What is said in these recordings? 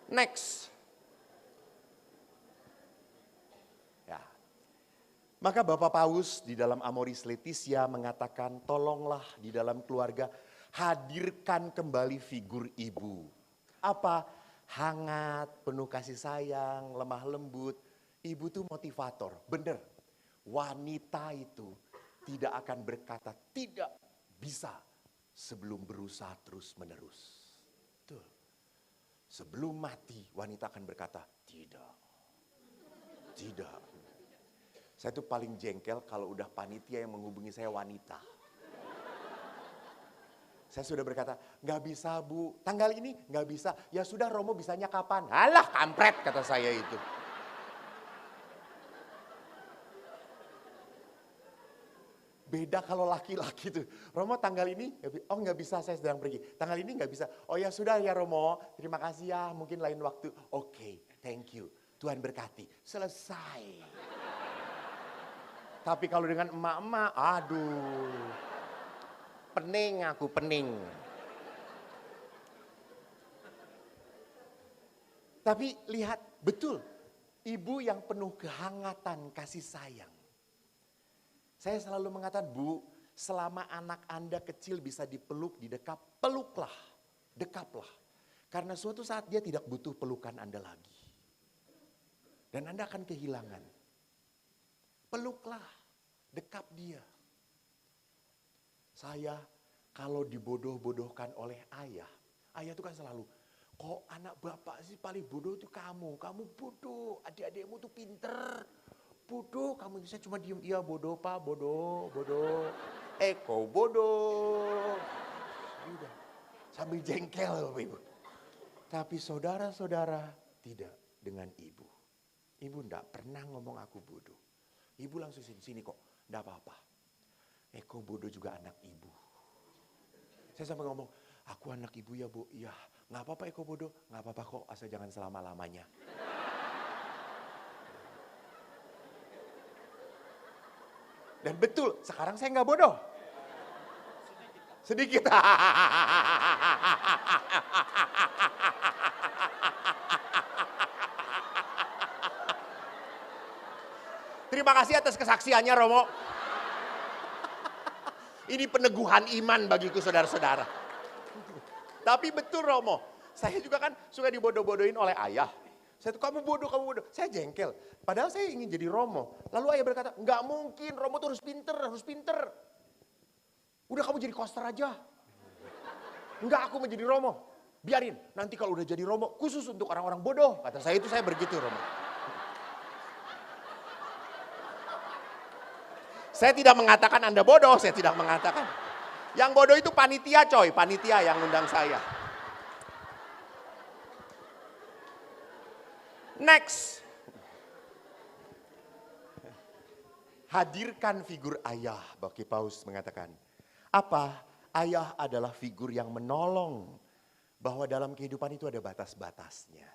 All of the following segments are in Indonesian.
Next. Ya. Maka Bapak Paus di dalam Amoris Laetitia mengatakan, tolonglah di dalam keluarga hadirkan kembali figur ibu. Apa? Hangat, penuh kasih sayang, lemah lembut. Ibu tuh motivator, bener. Wanita itu tidak akan berkata tidak bisa sebelum berusaha terus menerus. Betul. Sebelum mati wanita akan berkata tidak. Tidak. Saya tuh paling jengkel kalau udah panitia yang menghubungi saya wanita. Saya sudah berkata, nggak bisa Bu, tanggal ini nggak bisa. Ya sudah, Romo bisanya kapan? Alah kampret, kata saya itu. Beda kalau laki-laki tuh. Romo tanggal ini, oh nggak bisa, saya sedang pergi. Tanggal ini nggak bisa. Oh ya sudah ya Romo, terima kasih ya, mungkin lain waktu. Oke, thank you. Tuhan berkati. Selesai. Tapi kalau dengan emak-emak, aduh. Pening aku, pening. Tapi lihat, betul. Ibu yang penuh kehangatan, kasih sayang. Saya selalu mengatakan, Bu, selama anak Anda kecil bisa dipeluk, didekap, peluklah, dekaplah. Karena suatu saat dia tidak butuh pelukan Anda lagi. Dan Anda akan kehilangan. Peluklah, dekap dia. Saya kalau dibodoh-bodohkan oleh ayah itu kan selalu, kok anak bapak sih paling bodoh itu kamu bodoh, adik-adikmu tuh pinter. Bodoh kamu, saya cuma diem, iya bodoh Pak, bodoh. Kau bodoh. Udah, sambil jengkel Ibu. Tapi saudara-saudara tidak dengan ibu. Ibu enggak pernah ngomong aku bodoh. Ibu langsung sini kok, enggak apa-apa. Eko bodoh juga anak ibu. Saya sampai ngomong, aku anak ibu ya Bu. Iya, enggak apa-apa Eko bodoh, enggak apa-apa kok, asal jangan selama-lamanya. Dan betul, sekarang saya enggak bodoh. Sedikit. Terima kasih atas kesaksiannya Romo. Ini peneguhan iman bagiku saudara-saudara. Tapi betul Romo, saya juga kan suka dibodoh-bodohin oleh ayah. Saya tuh kamu bodoh. Saya jengkel. Padahal saya ingin jadi Romo. Lalu ayah berkata, nggak mungkin Romo tuh harus pinter. Udah kamu jadi koster aja. Enggak, aku mau jadi Romo. Biarin, nanti kalau udah jadi Romo khusus untuk orang-orang bodoh. Kata saya itu, saya begitu Romo. Saya tidak mengatakan Anda bodoh, saya tidak mengatakan. Yang bodoh itu panitia coy, panitia yang undang saya. Next. Hadirkan figur ayah, Baki Paus mengatakan. Apa? Ayah adalah figur yang menolong. Bahwa dalam kehidupan itu ada batas-batasnya.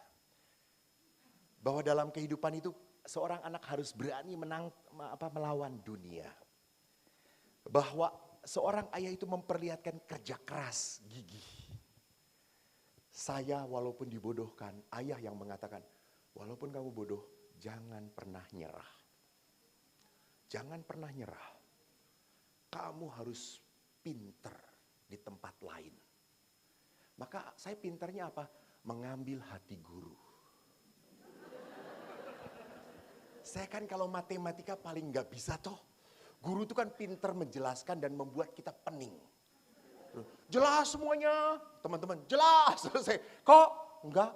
Bahwa dalam kehidupan itu seorang anak harus berani melawan dunia. Bahwa seorang ayah itu memperlihatkan kerja keras, gigih. Saya walaupun dibodohkan, ayah yang mengatakan, walaupun kamu bodoh, jangan pernah nyerah. Jangan pernah nyerah. Kamu harus pinter di tempat lain. Maka saya pinternya apa? Mengambil hati guru. Saya kan kalau matematika paling nggak bisa toh. Guru itu kan pinter menjelaskan dan membuat kita pening. Jelas semuanya, teman-teman, jelas. Kok enggak?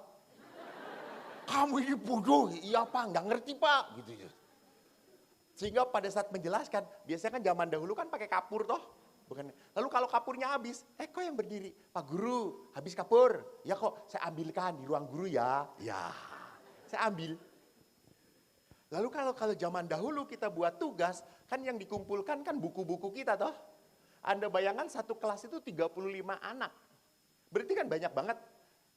Kamu ini bodoh, iya Pak, nggak ngerti Pak, gitu. Sehingga pada saat menjelaskan, biasanya kan zaman dahulu kan pakai kapur toh. Bukan. Lalu kalau kapurnya habis, kok yang berdiri? Pak Guru, habis kapur. Ya kok, saya ambilkan di ruang guru ya. Ya, saya ambil. Lalu kalau zaman dahulu kita buat tugas, kan yang dikumpulkan kan buku-buku kita toh. Anda bayangkan satu kelas itu 35 anak. Berarti kan banyak banget.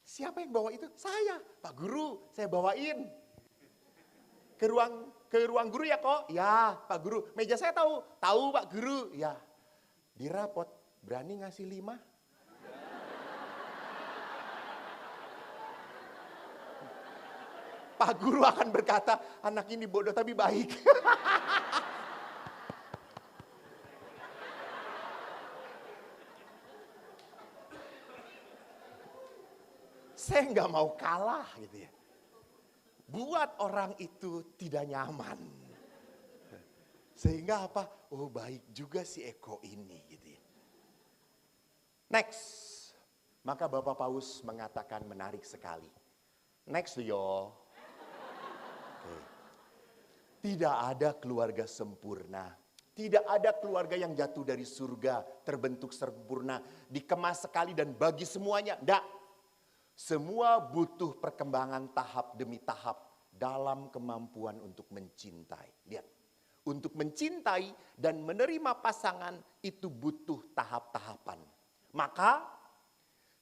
Siapa yang bawa itu? Saya, Pak Guru, saya bawain. Ke ruang guru ya kok? Ya, Pak Guru. Meja saya tahu Pak Guru. Ya. Di rapot, berani ngasih 5? 5 5 Pak guru akan berkata, anak ini bodoh tapi baik. Saya nggak mau kalah gitu ya. Buat orang itu tidak nyaman. Sehingga apa? Oh baik juga si Eko ini gitu ya. Next. Maka Bapak Paus mengatakan menarik sekali. Next yo. Okay. Tidak ada keluarga sempurna. Tidak ada keluarga yang jatuh dari surga, terbentuk sempurna, dikemas sekali dan bagi semuanya. Enggak. Semua butuh perkembangan tahap demi tahap dalam kemampuan untuk mencintai. Lihat, untuk mencintai dan menerima pasangan itu butuh tahap-tahapan. Maka,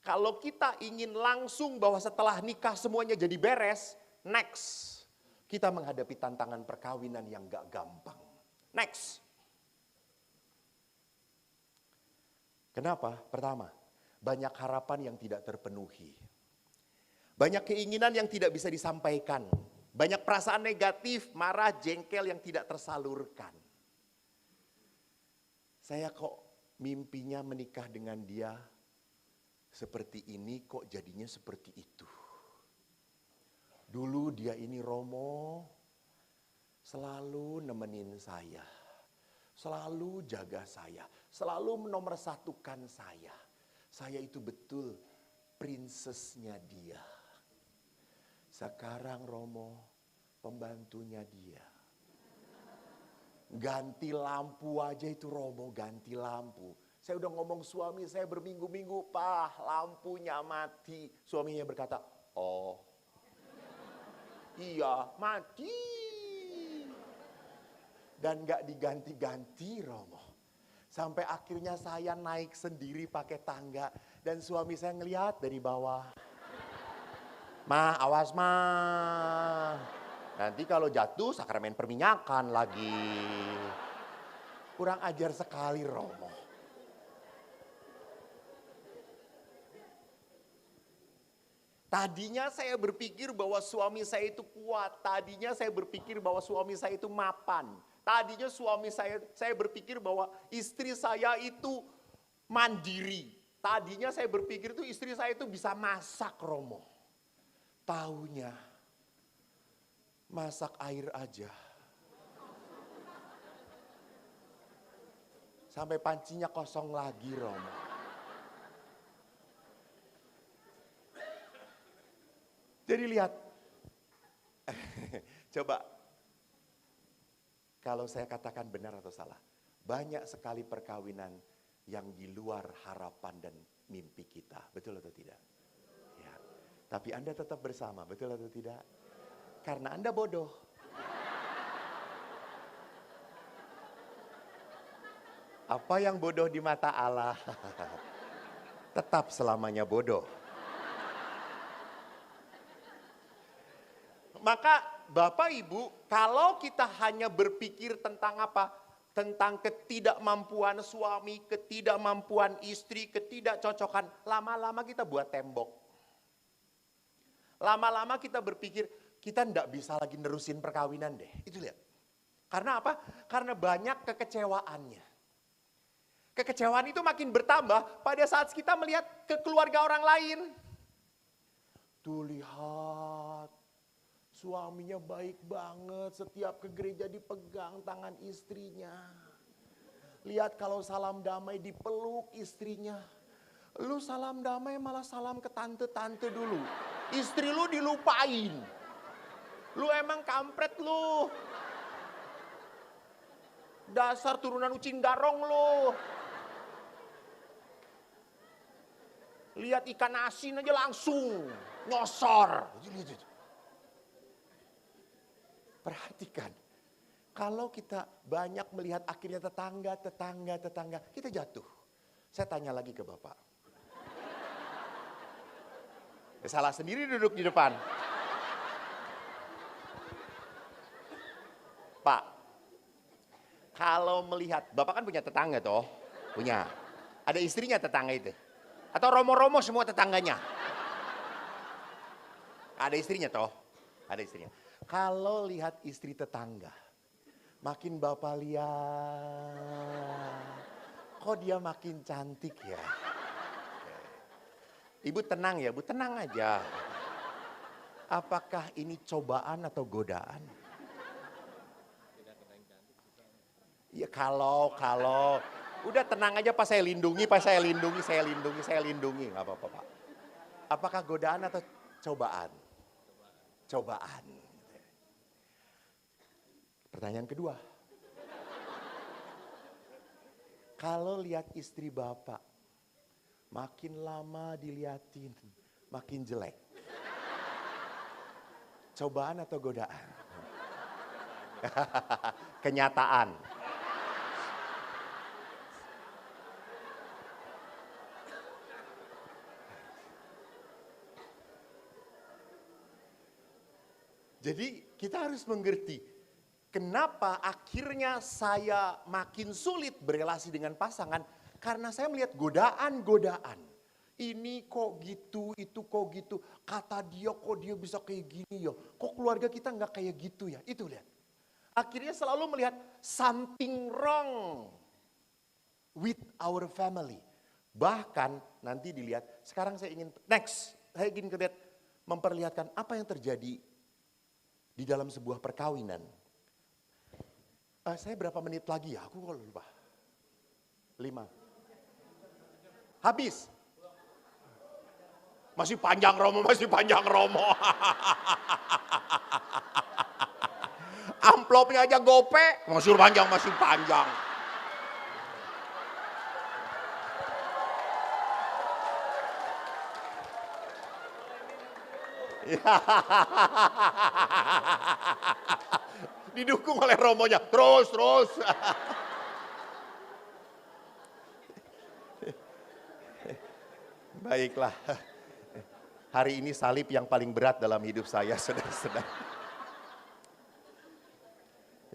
kalau kita ingin langsung bahwa setelah nikah semuanya jadi beres, next, kita menghadapi tantangan perkawinan yang gak gampang. Next. Kenapa? Pertama, banyak harapan yang tidak terpenuhi. Banyak keinginan yang tidak bisa disampaikan. Banyak perasaan negatif, marah, jengkel yang tidak tersalurkan. Saya kok mimpinya menikah dengan dia seperti ini, kok jadinya seperti itu. Dulu dia ini Romo, selalu nemenin saya. Selalu jaga saya, selalu menomorsatukan saya. Saya itu betul princessnya dia. Sekarang Romo pembantunya dia. Ganti lampu aja itu Romo, ganti lampu. Saya udah ngomong suami saya berminggu-minggu, Pak lampunya mati. Suaminya berkata, oh iya mati. Dan gak diganti-ganti Romo. Sampai akhirnya saya naik sendiri pakai tangga. Dan suami saya ngelihat dari bawah. Ma, awas ma. Nanti kalau jatuh sakramen perminyakan lagi. Kurang ajar sekali Romo. Tadinya saya berpikir bahwa suami saya itu kuat. Tadinya saya berpikir bahwa suami saya itu mapan. Tadinya suami saya berpikir bahwa istri saya itu mandiri. Tadinya saya berpikir itu istri saya itu bisa masak Romo. Taunya masak air aja. Sampai pancinya kosong lagi Romo. Jadi lihat. Coba. Kalau saya katakan benar atau salah. Banyak sekali perkawinan yang di luar harapan dan mimpi kita. Betul atau tidak? Ya. Tapi Anda tetap bersama, betul atau tidak? Karena Anda bodoh. Apa yang bodoh di mata Allah, tetap selamanya bodoh. Maka Bapak Ibu, kalau kita hanya berpikir tentang apa? Tentang ketidakmampuan suami, ketidakmampuan istri, ketidakcocokan. Lama-lama kita buat tembok. Lama-lama kita berpikir, kita enggak bisa lagi nerusin perkawinan deh. Itu lihat. Karena apa? Karena banyak kekecewaannya. Kekecewaan itu makin bertambah pada saat kita melihat ke keluarga orang lain. Tuh lihat. Suaminya baik banget, setiap ke gereja dipegang tangan istrinya. Lihat kalau salam damai dipeluk istrinya. Lu salam damai malah salam ke tante-tante dulu. Istri lu dilupain. Lu emang kampret lu. Dasar turunan ucing garong lu. Lihat ikan asin aja langsung nyosor. Perhatikan, kalau kita banyak melihat akhirnya tetangga, kita jatuh. Saya tanya lagi ke Bapak. Salah sendiri duduk di depan. Pak, kalau melihat, Bapak kan punya tetangga toh? Punya. Ada istrinya tetangga itu? Atau romo-romo semua tetangganya? Ada istrinya toh? Ada istrinya. Kalau lihat istri tetangga, makin Bapak lihat, kok dia makin cantik ya. Ibu tenang ya, Bu, tenang aja. Apakah ini cobaan atau godaan? Ya kalau, udah tenang aja Pak, saya lindungi, nggak apa-apa Pak. Apakah godaan atau cobaan? Cobaan. Pertanyaan kedua. Kalau lihat istri Bapak, makin lama diliatin, makin jelek. Cobaan atau godaan? Kenyataan. Jadi kita harus mengerti kenapa akhirnya saya makin sulit berelasi dengan pasangan. Karena saya melihat godaan-godaan. Ini kok gitu, itu kok gitu. Kata dia kok dia bisa kayak gini ya. Kok keluarga kita nggak kayak gitu ya. Itu lihat. Akhirnya selalu melihat something wrong with our family. Bahkan nanti dilihat, sekarang saya ingin lihat memperlihatkan apa yang terjadi di dalam sebuah perkawinan. Saya berapa menit lagi ya? Aku kok lupa. 5. Habis. Masih panjang Romo. Amplopnya aja gope, masih panjang. Didukung oleh Romonya, terus. Baiklah, hari ini salib yang paling berat dalam hidup saya, saudara-saudara.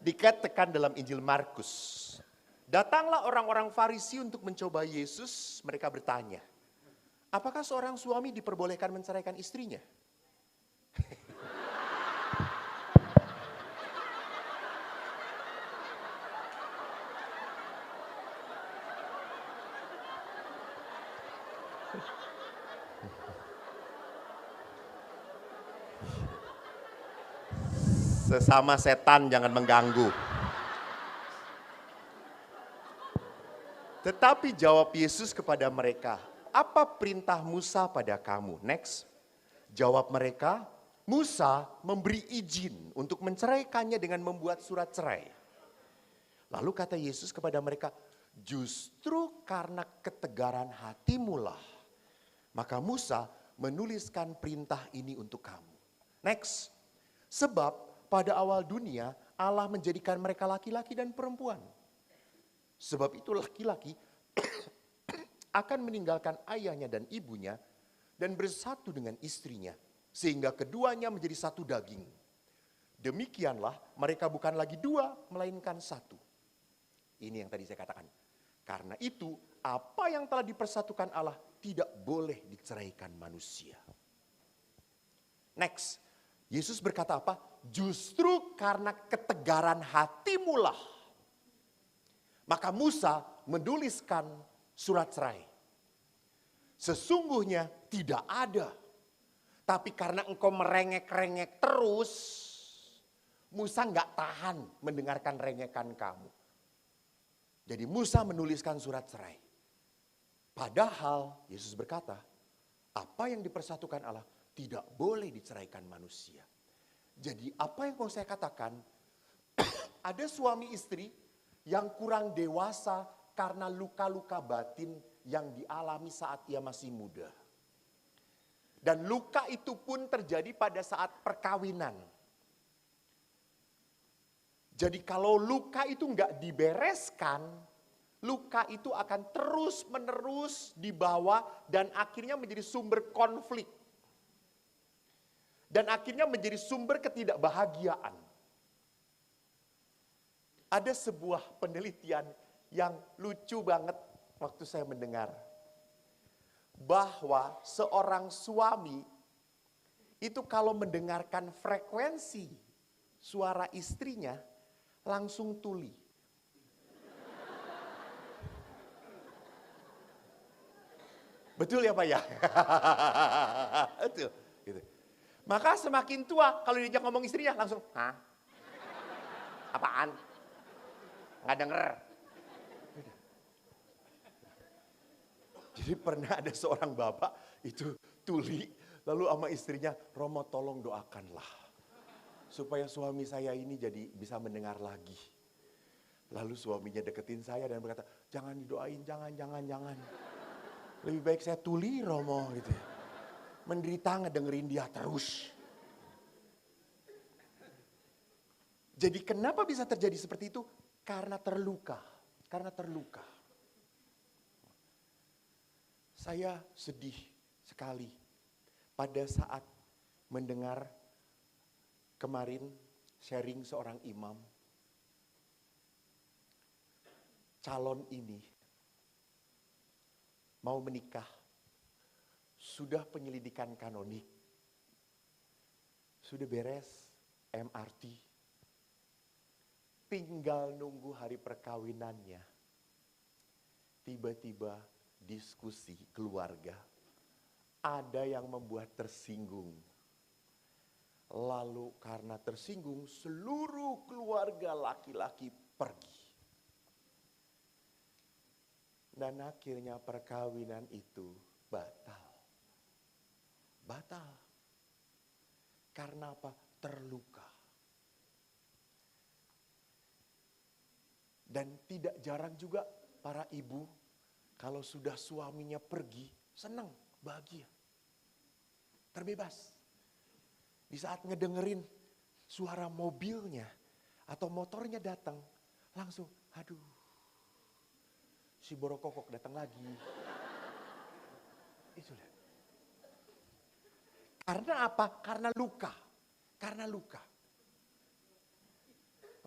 Dikatakan dalam Injil Markus, datanglah orang-orang Farisi untuk mencoba Yesus. Mereka bertanya, apakah seorang suami diperbolehkan menceraikan istrinya? Sesama setan jangan mengganggu. Tetapi jawab Yesus kepada mereka, apa perintah Musa pada kamu? Next. Jawab mereka, Musa memberi izin untuk menceraikannya dengan membuat surat cerai. Lalu kata Yesus kepada mereka, justru karena ketegaran hatimulah, maka Musa menuliskan perintah ini untuk kamu. Next. Sebab pada awal dunia Allah menjadikan mereka laki-laki dan perempuan. Sebab itu laki-laki akan meninggalkan ayahnya dan ibunya dan bersatu dengan istrinya. Sehingga keduanya menjadi satu daging. Demikianlah mereka bukan lagi dua melainkan satu. Ini yang tadi saya katakan. Karena itu apa yang telah dipersatukan Allah tidak boleh diceraikan manusia. Next. Yesus berkata apa? Justru karena ketegaran hatimulah. Maka Musa menuliskan surat cerai. Sesungguhnya tidak ada. Tapi karena engkau merengek-rengek terus, Musa nggak tahan mendengarkan rengekan kamu. Jadi Musa menuliskan surat cerai. Padahal Yesus berkata, apa yang dipersatukan Allah tidak boleh diceraikan manusia. Jadi apa yang mau saya katakan, ada suami istri yang kurang dewasa karena luka-luka batin yang dialami saat ia masih muda. Dan luka itu pun terjadi pada saat perkawinan. Jadi kalau luka itu nggak dibereskan, luka itu akan terus menerus dibawa dan akhirnya menjadi sumber konflik. Dan akhirnya menjadi sumber ketidakbahagiaan. Ada sebuah penelitian yang lucu banget waktu saya mendengar. Bahwa seorang suami itu kalau mendengarkan frekuensi suara istrinya langsung tuli. Betul ya Pak ya? Betul. Gitu. Maka semakin tua kalau diajak ngomong istrinya langsung, hah? Apaan? Nggak denger. Jadi pernah ada seorang bapak itu tuli, lalu sama istrinya, Romo tolong doakanlah. Supaya suami saya ini jadi bisa mendengar lagi. Lalu suaminya deketin saya dan berkata, jangan didoain, jangan. Lebih baik saya tuli Romo gitu ya. Menderita ngedengerin dia terus. Jadi kenapa bisa terjadi seperti itu? Karena terluka. Saya sedih sekali pada saat mendengar kemarin sharing seorang imam. Calon ini mau menikah, sudah penyelidikan kanonik, sudah beres MRT, tinggal nunggu hari perkawinannya. Tiba-tiba diskusi keluarga, ada yang membuat tersinggung. Lalu karena tersinggung, seluruh keluarga laki-laki pergi. Dan akhirnya perkawinan itu batal. Karena apa? Terluka. Dan tidak jarang juga para ibu kalau sudah suaminya pergi, senang, bahagia. Terbebas. Di saat ngedengerin suara mobilnya atau motornya datang, langsung, aduh, si borokokok datang lagi. Itulah. Karena apa? Karena luka.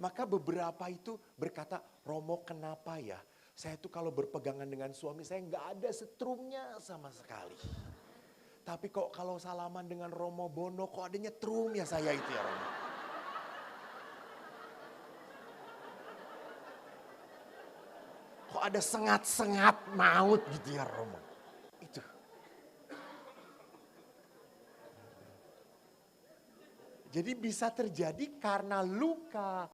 Maka beberapa itu berkata, Romo kenapa ya? Saya tuh kalau berpegangan dengan suami saya nggak ada setrumnya sama sekali. Tapi kok kalau salaman dengan Romo Bono kok adanya trum ya saya itu ya Romo. Kok ada sengat-sengat maut gitu ya Romo. Itu. Jadi bisa terjadi karena luka.